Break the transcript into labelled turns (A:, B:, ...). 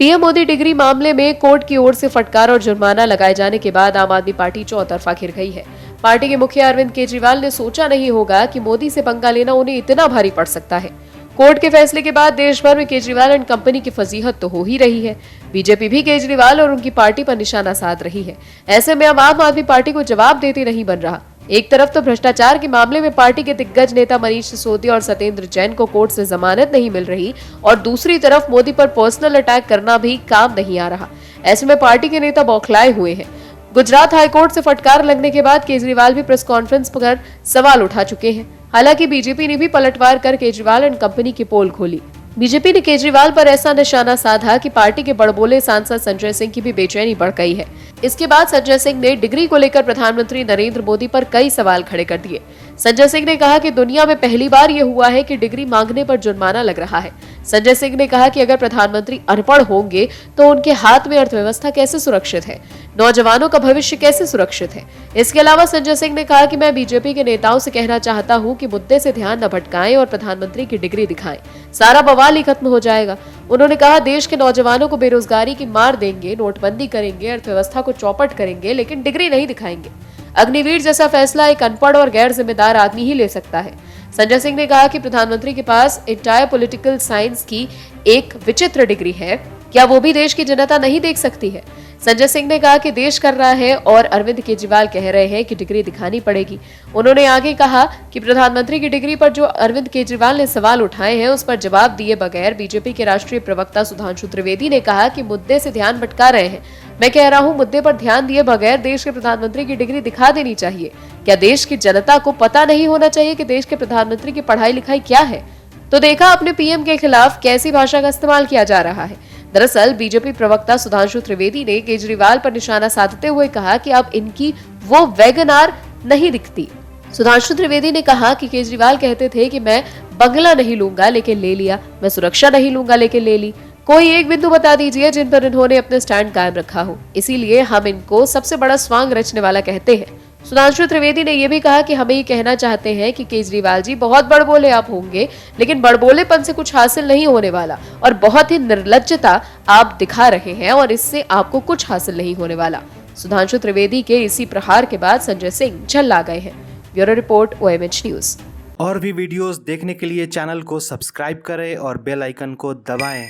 A: PM Modi degree मामले में court की ओर से फटकार और जुर्माना लगाए जाने के बाद आम आदमी पार्टी चौतरफा घिर गई है। पार्टी के मुखिया अरविंद केजरीवाल ने सोचा नहीं होगा कि मोदी से पंगा लेना उन्हें इतना भारी पड़ सकता है। कोर्ट के फैसले के बाद देश भर में केजरीवाल एंड कंपनी की फजीहत तो हो ही रही है। बीजेपी भी केजरीवाल और उनकी पार्टी पर निशाना साध रही है। ऐसे में अब आम आदमी पार्टी को जवाब देते नहीं बन रहा। एक तरफ तो भ्रष्टाचार के मामले में पार्टी के दिग्गज नेता मनीष सिसोदिया और सत्येंद्र जैन को कोर्ट से जमानत नहीं मिल रही और दूसरी तरफ मोदी पर पर्सनल अटैक करना भी काम नहीं आ रहा। ऐसे में पार्टी के नेता बौखलाए हुए हैं। गुजरात हाईकोर्ट से फटकार लगने के बाद केजरीवाल भी प्रेस कॉन्फ्रेंस पर सवाल उठा चुके हैं। हालांकि बीजेपी ने भी पलटवार कर केजरीवाल एंड कंपनी की पोल खोली। बीजेपी ने केजरीवाल पर ऐसा निशाना साधा कि पार्टी के बड़बोले सांसद संजय सिंह की भी बेचैनी बढ़ गई है। इसके बाद संजय सिंह ने डिग्री को लेकर प्रधानमंत्री नरेंद्र मोदी पर कई सवाल खड़े कर दिए। संजय सिंह ने कहा कि दुनिया में पहली बार ये हुआ है कि डिग्री मांगने पर जुर्माना लग रहा है। संजय सिंह ने कहा कि अगर प्रधानमंत्री अनपढ़ होंगे तो उनके हाथ में अर्थव्यवस्था कैसे सुरक्षित है, नौजवानों का भविष्य कैसे सुरक्षित है। इसके अलावा संजय सिंह ने कहा कि मैं बीजेपी के नेताओं से कहना चाहता हूं कि मुद्दे से ध्यान न भटकाएं और प्रधानमंत्री की डिग्री दिखाएं, सारा बवाल ही खत्म हो जाएगा। उन्होंने कहा देश के नौजवानों को बेरोजगारी की मार देंगे, नोटबंदी करेंगे, अर्थव्यवस्था को चौपट करेंगे, लेकिन डिग्री नहीं दिखाएंगे। अग्निवीर जैसा फैसला एक अनपढ़ और गैर जिम्मेदार आदमी ही ले सकता है। संजय सिंह ने कहा कि प्रधानमंत्री के पास इंटायर पॉलिटिकल साइंस की एक विचित्र डिग्री है, क्या वो भी देश की जनता नहीं देख सकती है? संजय सिंह ने कहा कि देश कर रहा है और अरविंद केजरीवाल कह रहे हैं कि डिग्री दिखानी पड़ेगी। उन्होंने आगे कहा कि प्रधानमंत्री की डिग्री पर जो अरविंद केजरीवाल ने सवाल उठाए हैं उस पर जवाब दिए बगैर बीजेपी के राष्ट्रीय प्रवक्ता सुधांशु त्रिवेदी ने कहा कि मुद्दे से ध्यान भटका रहे हैं। मैं कह रहा हूं मुद्दे पर ध्यान दिए बगैर देश के प्रधानमंत्री की डिग्री दिखा देनी चाहिए। क्या देश की जनता को पता नहीं होना चाहिए कि देश के प्रधानमंत्री की पढ़ाई लिखाई क्या है? तो देखा अपने पीएम के खिलाफ कैसी भाषा का इस्तेमाल किया जा रहा है। दरअसल बीजेपी प्रवक्ता सुधांशु त्रिवेदी ने केजरीवाल पर निशाना साधते हुए कहा कि अब इनकी वो वैगनार नहीं दिखती। सुधांशु त्रिवेदी ने कहा कि केजरीवाल कहते थे कि मैं बंगला नहीं लूंगा लेकिन ले लिया, मैं सुरक्षा नहीं लूंगा लेकिन ले ली। कोई एक बिंदु बता दीजिए जिन पर इन्होंने अपने स्टैंड कायम रखा हो, इसीलिए हम इनको सबसे बड़ा स्वांग रचने वाला कहते हैं। सुधांशु त्रिवेदी ने यह भी कहा कि हमें ये कहना चाहते हैं कि केजरीवाल जी बहुत बड़बोले आप होंगे, लेकिन बड़बोलेपन से कुछ हासिल नहीं होने वाला और बहुत ही निर्लज्जता आप दिखा रहे हैं और इससे आपको कुछ हासिल नहीं होने वाला। सुधांशु त्रिवेदी के इसी प्रहार के बाद संजय सिंह झल्ला गए हैं। Bureau report OMH news.
B: और भी वीडियोस देखने के लिए चैनल को सब्सक्राइब करें और बेल आइकन को दबाएं।